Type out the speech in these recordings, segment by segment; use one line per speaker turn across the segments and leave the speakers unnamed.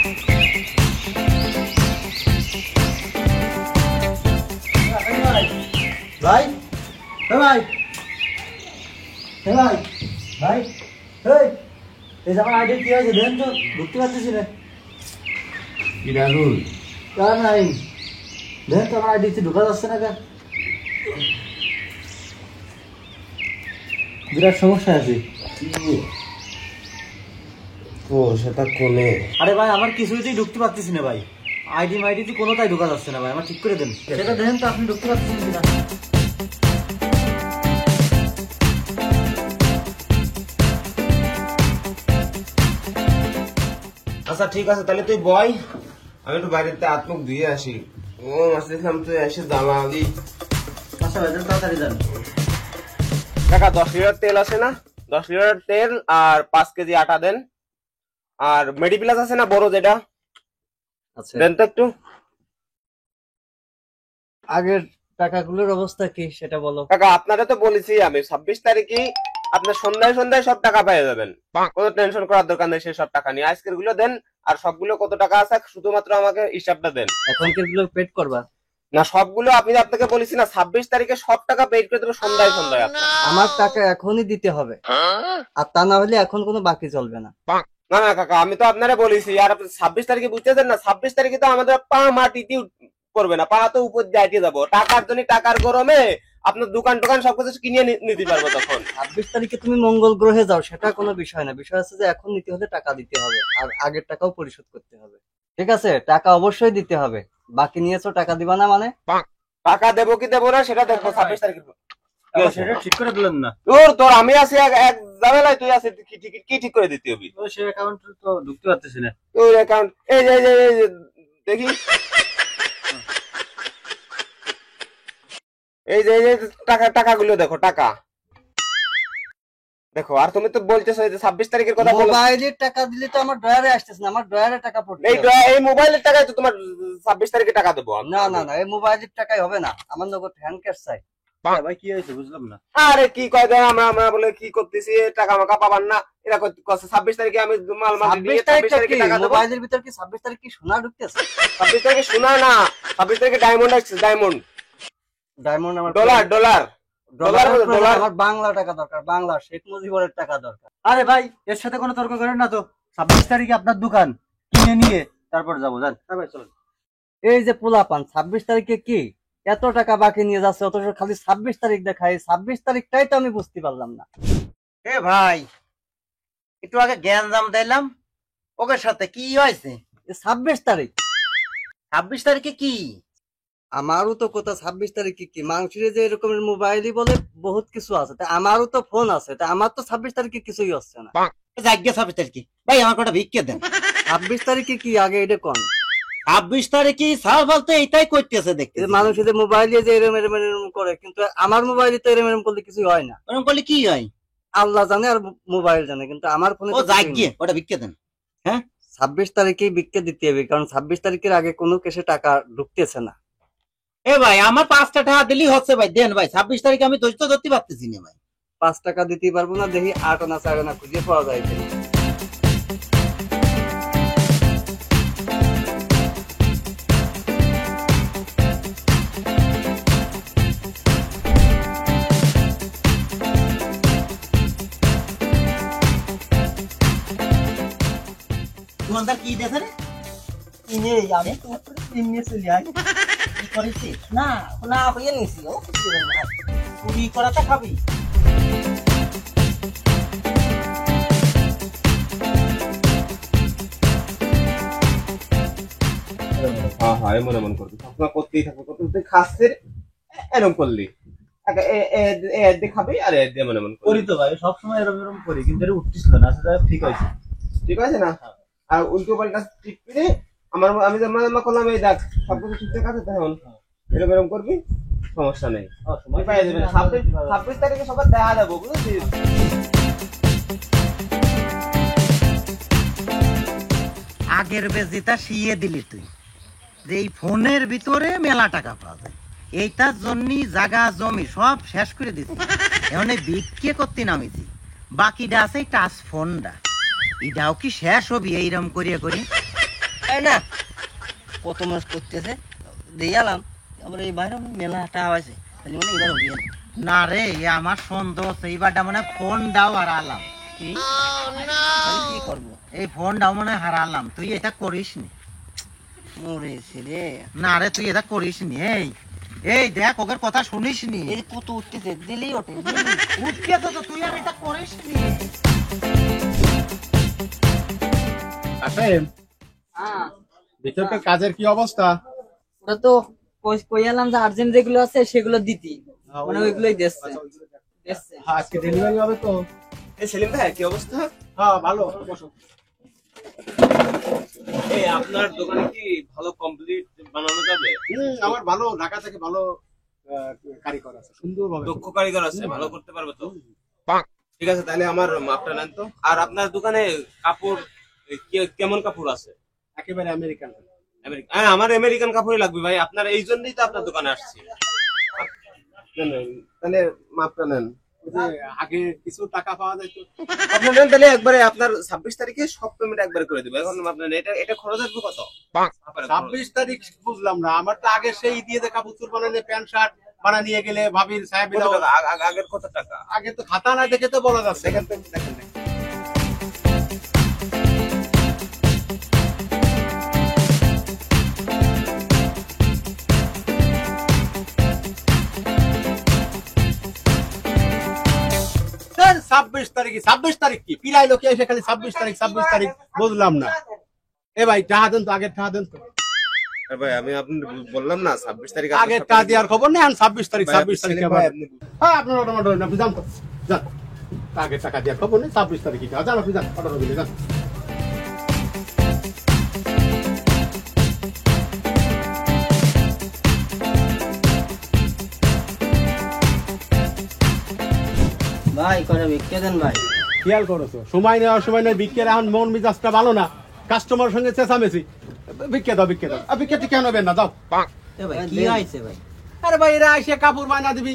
ভাই ভাই ভাই ভাই এই আমার আইডি কি হয়েছে দেন তো ঢুকতে পারতেছি না
কি রাহুল
কার নাই দেন তো আমার আইডিতে ঢুকা যাচ্ছে না কেন বিরাট সমস্যা আছে
ও সেটা কোনে
আরে ভাই আমার কিছুতেই ঢুকতে পারতেছি না ভাই আইডি মাইডিতে কোনোটাই ঢোকা যাচ্ছে না ভাই আমার ঠিক করে দেন সেটা দেখেন তো আপনি ঢুকতে পারতেছেন কিনা
আচ্ছা ঠিক আছে তাহলে তুই বয় আমি একটু বাইরেতে হাত মুখ ধুয়ে আসি ও মাসিলাম তুই এসে দালালি
আচ্ছা ভাই তাড়াতাড়ি যান
টাকা 10 লিটার তেল আছে না 10 লিটার তেল আর 5 কেজি আটা দেন আর মেডিপ্লাস আছে না বড় যেটা
আচ্ছা
দেন তো একটু
আগের টাকাগুলোর অবস্থা কি সেটা বলো
কাকা আপনারা তো বলেছি আমি 26 তারিখে আপনার সন্ধ্যায় সন্ধ্যায় সব টাকা পেয়ে যাবেন কোনো টেনশন করার দরকার নেই সেই সব টাকা নিয়ে আজকের গুলো দেন আর সবগুলো কত টাকা আছে শুধুমাত্র আমাকে হিসাবটা দেন
এখন কি এগুলো পেড করবা
না সবগুলো আমি আপনাকে বলেছি না 26 তারিখে সব টাকা পেড করে দেবো সন্ধ্যায় সন্ধ্যায়
আমার টাকা এখনই দিতে হবে আর তা না হলে এখন কোনো বাকি চলবে না
না না কাকা আমি তো আপনারা বলেছি আর 26 তারিখে বুঝতেছেন না 26 তারিখে তো আমাদের পা মাটিতে করবে না পা তো উপর দিয়ে যাবো টাকার জন্য টাকার গরমে আপনার দোকান টোকান সবকিছু কিনে নিতে পারবো তখন
26 তারিখে তুমি মঙ্গল গ্রহে যাও সেটা কোনো বিষয় না বিষয় আছে যে এখন নিতে হলে টাকা দিতে হবে আর আগের টাকাও পরিশোধ করতে হবে ঠিক আছে টাকা অবশ্যই দিতে হবে বাকি নিয়েছো টাকা দিবা না মানে
টাকা দেবো কি দেবো না সেটা দেখবো 26 তারিখে
সেটা ঠিক করে দিলেন না
তোর আমি আছি এক ঝামেলায় তুই আছিস কি ঠিক করে দিতে হবে
সে অ্যাকাউন্ট তো ঢুকতে পারতেছি না
তোর অ্যাকাউন্ট এই যে দেখি এই যে টাকাগুলো দেখো টাকা দেখো আর তুমি তো বলতেছো যে 26 তারিখের কথা বলো
মোবাইলের টাকা দিলে তো আমার ড্রয়ারে আসতেছে না আমার ড্রয়ারে টাকা পড়ছে
এই মোবাইলের টাকায় তো তোমার 26 তারিখে টাকা দেবো
না না না এই মোবাইলের টাকাই হবে না আমার নগদ হ্যান্ড ক্যাশ চাই ভাই কি হয়েছে বুঝলাম না
আরে কি কয় দেন আমরা বলে কি করতেছি টাকা মাকা পাবান না এরা কইছে 26 তারিখে আমি মাল মাল দিয়ে 26 তারিখে টাকা দেব
মোবাইলের ভিতর কি 26 তারিখে কি সোনা ঢুকতেছে
26 তারিখে সোনা না 26 তারিখে ডায়মন্ড আসছে ডায়মন্ড
আমার
ডলার
আমার বাংলা টাকা দরকার বাংলা শেখ মুজিবুরের টাকা দরকার আরে ভাই এর সাথে কোনো তর্ক করেন না তো 26 তারিখে আপনার দোকান কিনে নিয়ে তারপর যাবো যান ভাই চলুন এই যে পোলাপান 26 তারিখে কি এত টাকা বাকি নিয়ে যাচ্ছে অথচ খালি 26 তারিখ দেখায় 26 তারিখটাই তো আমি বুঝতে পারলাম না
এ ভাই একটু আগে জ্ঞানজাম দিলাম ওকে সাথে কি হয়েছে
26 তারিখ
26 তারিখে কি
আমারও তো কথা 26 তারিখে কি মানুষের যে এরকমের মোবাইলই বলে বহুত কিছু আছে তা আমারও তো ফোন আছে তা আমার তো 26 তারিখে কিছুই হচ্ছে না
যাজ্ঞা 26 তারিখে ভাই আমার কটা ভিক্ষে দেন
26 তারিখে কি আগে এটা কোন
26 তারিখে স্যার বলতে এইটাই করতেছে দেখতে
মানুষের যে মোবাইলে যে এরম এরম এরম করে কিন্তু আমার মোবাইলে তো এরম এরম করলে কিছু হয় না
এরকম করলে কি হয়
আল্লাহ জানে আর মোবাইল জানে কিন্তু আমার ফোনে
ও যাজ্ঞা ওটা ভিক্ষে দেন হ্যাঁ
26 তারিখেই বিক্রি দিতে হবে কারণ 26 তারিখের আগে কোনো কেসে টাকা ঢুকতেছে না
এ ভাই আমার 5টা টাকা দিলেই হচ্ছে ভাই দেন ভাই 26 তারিখে আমি ধৈর্য ধরতে পারতেছি না ভাই
5 টাকা দিতে পারবো না দেখি 8 আনা 4 আনা খুঁজে পাওয়া যায় কিনা
তোমাদের কি দেছে রে
কিনে আমি তো কিনে চলে আই
কি করেছিস
না না হইয়া নিছি ও
চুরি করাটা খাবি
হ্যাঁ হ্যাঁ এমন করবি সবসময় করতেই থাকবো তুই খাচ্ছে এরকম করলি খাবি আর এমন
করি তো ভাই সবসময় এরকম এরকম করি কিন্তু এটা উঠছিল না সেটা ঠিক আছে
ঠিক আছে না আর উল্টো পাল্টা টিপে আমি জমা করলাম এই দেখ সবকিছু ঠিকঠাক আছে তখন এরকম এরকম করবি সমস্যা নেই সময় পাই যাবে 26 তারিখে সবার দেখা যাবো বুঝেছিস
আগের বেজিটা শিয়ে দিলি তুই যে এই ফোনের ভিতরে মেলা টাকা পাওয়া যায় এইটার জন্যই জায়গা জমি সব শেষ করে দিচ্ছি এখন বিক্রি করতে নামিছি বাকিটা আছে টাচ ফোনটা এটাও কি শেষ হবি এইরকম করিয়া করি না কত মাস করতেছে দিয়ে এলাম আবার এই বাইরে মেলা টাকা আছে তাহলে মানে এবার হবে না রে এ আমার সন্দেহ হচ্ছে এইবারটা মানে ফোন দাও আর আলাম কি কি করবো এই ফোন দাও মানে হারালাম তুই এটা করিস নি মরেছে রে না রে তুই এটা করিস নি এই এই দেখ ওদের কথা শুনিস নি এই কত উঠতেছে দিলেই ওঠে উঠকে তো তুই আর এটা করিস নি
আসেন
হ্যাঁ
ভিতরকার কাজের কি অবস্থা?
ওটা তো কইলাম যে আর্জেন্ট যেগুলো আছে সেগুলো দিতি মানে ওইগুলোই দিচ্ছে দিচ্ছে।
হ্যাঁ, আজকে ডেলিভারি হবে তো?
এই সেলিম ভাই কি অবস্থা?
হ্যাঁ ভালো, বসো।
এই আপনার দোকানে কি ভালো কমপ্লিট বানানো যাবে?
আমার ভালো ঢাকা থেকে ভালো কারিগর আছে, সুন্দর ভাবে
দক্ষ কারিগর আছে, ভালো করতে পারবে তো? ঠিক আছে, তাহলে আমার মাপটা নেন তো। আর আপনার দোকানে কাপড় কেমন কাপড় আছে?
একেবারে আমেরিকান।
হ্যাঁ, আমার আমেরিকান কাপড়ই লাগবে ভাই, আপনার এই জন্যই তো আপনার দোকানে আসছি। তাহলে মাপটা নেন।
ওই যে আগে কিছু টাকা পাওয়া যায় তো।
আপনি নেন তাহলে একবারে আপনার 26 তারিখে সব পেমেন্ট একবারে করে দেবো। এখন আপনার এটা খরচ আসবে কত?
26 তারিখ বুঝলাম না, আমার তো আগে সেই দিয়ে যে কাপড় চোপড় বানালে প্যান্ট শার্ট বানা নিয়ে গেলে ভাবির সাহেব
কত টাকা? আগের কত টাকা?
আগে তো খাতা না দেখে তো বলা যাচ্ছে।
দেখেন তো, দেখেন।
স্যার 26 তারিখ কি পিরাইলো কি এসে খালি 26 তারিখ বুঝলাম না। এ ভাই টাকা দেন তো, আগের টাকা দেন তো।
আরে ভাই আমি আপনাকে বললাম না 26 তারিখ
আগের টাকা দেওয়ার খবর নেই, 26 তারিখ
ভাই,
26 তারিখ
সেলিম
আবার।
ভাই, আপনি
হ্যাঁ আপনার অটোমেটিক হন, আপনি যান তো, যান। আগের টাকা দেওয়ার খবর নেই, 26 তারিখে যান, আপনি যান অটো দিলে যান।
ভাই করে বিক্রি দেন ভাই।
খেয়াল করেছো সময় নেওয়ার বিক্রির এখন মন মেজাজটা ভালো না, কাস্টমার সঙ্গে চেঁচামেচি। বিক্রি দাও আর বিক্রি কেন নেবেন না, দাও।
ভাই কি হয়েছে ভাই?
আরে ভাই এরা এসে কাপড় বানা দিবি,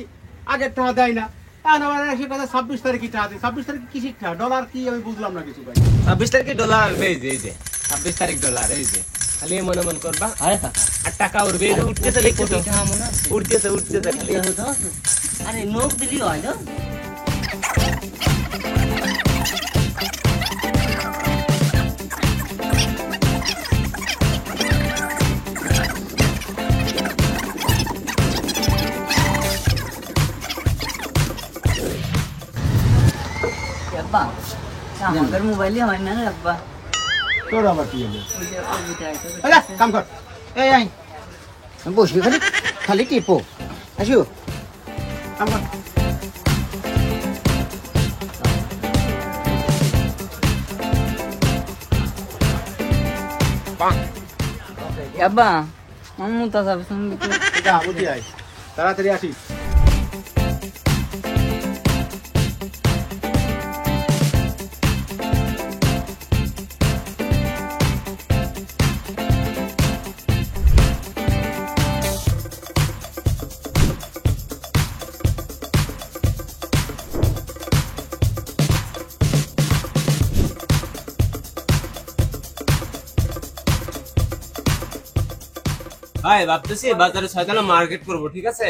আগের টাকা দেয় না। এখন আবার এসে কথা 26 তারিখে টাকা দিই। 26 তারিখে কি শিক্ষা ডলার কি আমি বুঝলাম না কিছু ভাই।
26 তারিখে ডলার এই যে 26 তারিখ ডলার এই যে খালি মনে মন করবা
আরে কাকা
আর টাকা উঠবে, এই যে উঠতেছে দেখো তো, উঠতেছে খালি।
আরে নোক দিলি হয় না? আব্বা আমাদের মোবাইলে হয় না রে আব্বা।
তোর আবার কি হলো?
ওই যে ওইটা
আরে কাম কর।
এই আই বসবি খালি খালি টিপো আসো
কাম কর।
আব্বা মামু তা যাবে শুনবি তো।
যা বুঝি আয়, তাড়াতাড়ি আসিস।
ভাই ভাবতেছি বাজারে 6তলা মার্কেট করব, ঠিক আছে?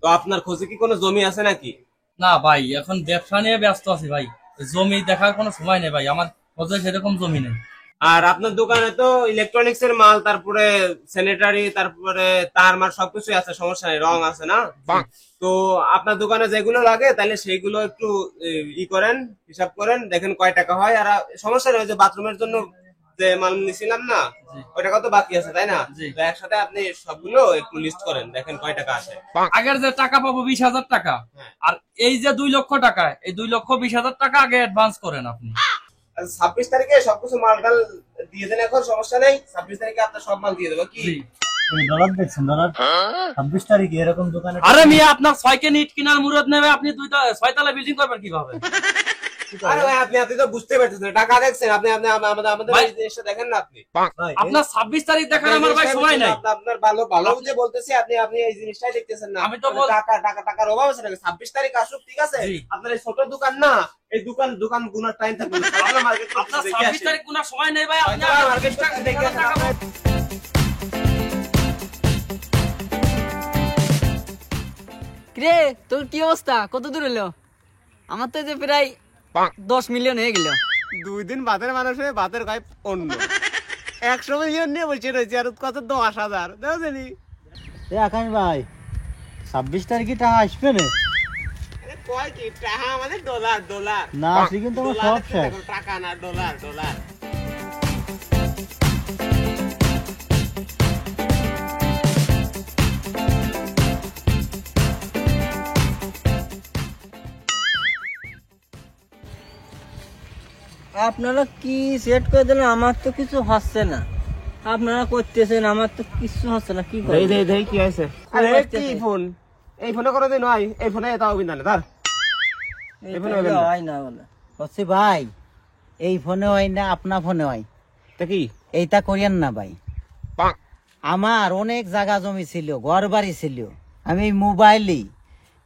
তো আপনার খোঁজে কি কোনো জমি আছে নাকি?
না ভাই এখন ব্যবসা নিয়ে ব্যস্ত আছি ভাই, জমি দেখার কোনো সময় নেই ভাই, আমার খোঁজে সেরকম জমি নেই।
আর আপনার দোকানে তো ইলেকট্রনিক্স এর মাল, তারপরে স্যানিটারি, তারপরে তার মাল সবকিছুই আছে, সমস্যা নেই, রং আছে না? তো আপনার দোকানে যেগুলো লাগে তাহলে সেইগুলো একটু করেন, হিসাব করেন, দেখেন কয় টাকা হয়। আর সমস্যা নেই, ওই যে বাথরুমের জন্য যে মাল নিছিলাম না, ওই টাকা তো বাকি আছে তাই না?
জি।
তো একসাথে আপনি সবগুলো একটু লিস্ট করেন, দেখেন কয় টাকা আসে।
আগের যে টাকা পাবো 20,000 টাকা,
হ্যাঁ।
আর এই যে 2 লক্ষ টাকা, এই 2,20,000 টাকা আগে অ্যাডভান্স করেন আপনি।
26 তারিখে সবকিছু মালটাল দিয়ে দেন, এখন সমস্যা নেই। 26 তারিখে আপনার সব মাল দিয়ে দেবো কি?
জি।
ডলার দেখছেন ডলার 26 তারিখে এরকম দোকানে
আরে মিয়া আপনার 6 ইট কেনার মুরত নেবে, আপনি 6 তলা বিল্ডিং করবেন কিভাবে?
আরে ভাই আপনি তো বুঝতে পারতেছেন না, টাকা দেখছেন আপনি আমাদের
ভাই,
এই জিনিসটা দেখেন না আপনি।
ভাই,
আপনার 26 তারিখ দেখার আমার ভাই সময় নাই।
আপনার ভালো বুঝে বলতেছি, আপনি এই জিনিসটাই দেখতেছেন না।
আমি তো বল-
টাকার অভাব আছে নাকি? 26 তারিখ আসুক, ঠিক আছে?
জি।
আপনার এই ছোট দোকান না, এই দোকান গুনার টাইম থাকবে না। মার্কেট
আপনার 26 তারিখ কোনো সময় নেই ভাই, আপনি
মার্কেট দেখে
টাকা
রে তোর কি অবস্থা, কত দূর হলো? আমার তো যে প্রায় 10 মিলিয়ন হয়ে গেল।
2 দিন বাতের মানুষে বাতের গায়ে অন্য 100 মিলিয়ন নিয়ে বসে রয়েছে আর কত 10,000 দাও জানি।
এ আকাশ ভাই 26 তারিখে টাকা আসবে না?
কয় কি টাকা আমাদের ডলার ডলার
না আসলে কিন্তু আমার সব শেষ।
টাকা না ডলার ডলার।
আপনারা কি সেট করে দিলেন? আমার তো কিছু হচ্ছে না। আপনারা করতেছেন, আমার তো কিছু হচ্ছে না। কি
দেই
করব?
দেই দেই কি আছে? আরে কি ফোন? এই ফোনে করে দিন ভাই, এই ফোনে এটাও বিনা না ধর।
এই
এই ফোনে
ফোনে
হবে না।
হয় না বলে।
বলছি ভাই এই ফোনে হয় না, আপনার ফোনে হয়।
তা কি?
এইটা করিয়েন না ভাই।
পাক।
আমার অনেক জায়গা জমি ছিল, ঘর বাড়ি ছিল, আমি এই মোবাইলে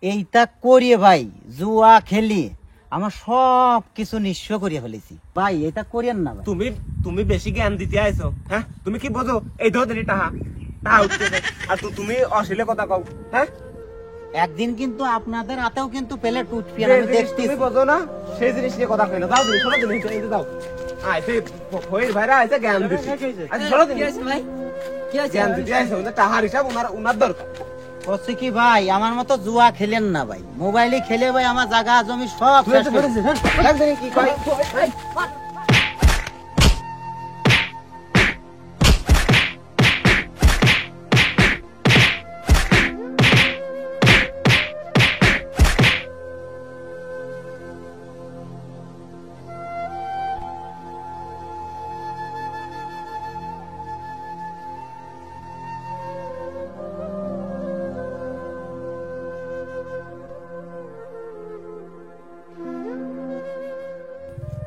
এইটা করিয়ে ভাই জুয়া খেলি আমার সব কিছু নিঃস্ব করিয়ে ফেলেছি ভাই। এটা করিয়েন না ভাই।
তুমি তুমি বেশি জ্ঞান দিতে আইছো, হ্যাঁ? তুমি কি বোঝো? এই ধর দিলি টাকা টাকা উঠতেছে আর তুমি অশ্লীল কথা কও, হ্যাঁ?
একদিন কিন্তু আপনাদের হাতেও কিন্তু পেলে টুটপি আমি দেখছি।
তুমি বোঝো না সেই জিনিস নিয়ে কথা কই না। দাও দিন শোনো দিন এই যে দাও। আইছে হইর ভাইরা আইছে জ্ঞান দিতে। আচ্ছা শোনো দিন
কি হয়েছে ভাই? কি হয়েছে?
জ্ঞান দিতে আইছে ওদের টাকার হিসাব উনার দরকার।
বলছি কি ভাই আমার মতো জুয়া খেলেন না ভাই। মোবাইলে খেলে ভাই আমার জায়গা জমি সব শেষ করে দিয়েছে।
কি কয়?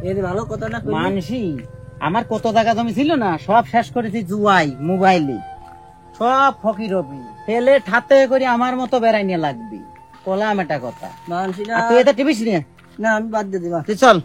এই যে ভালো কথাটা কইলি।
মানসি আমার কত জায়গা জমি ছিল না সব শেষ করেছি জুয়াই মোবাইলে। সব ফকির হবি পেলে ঠাতে করে আমার মতো বেড়াই নিয়ে লাগবি। কলাম এটা কথা।
মানসি না,
আর তুই এটা টিভিস নিয়ে
না আমি বাদ দিয়ে দিবা।
তুই চল।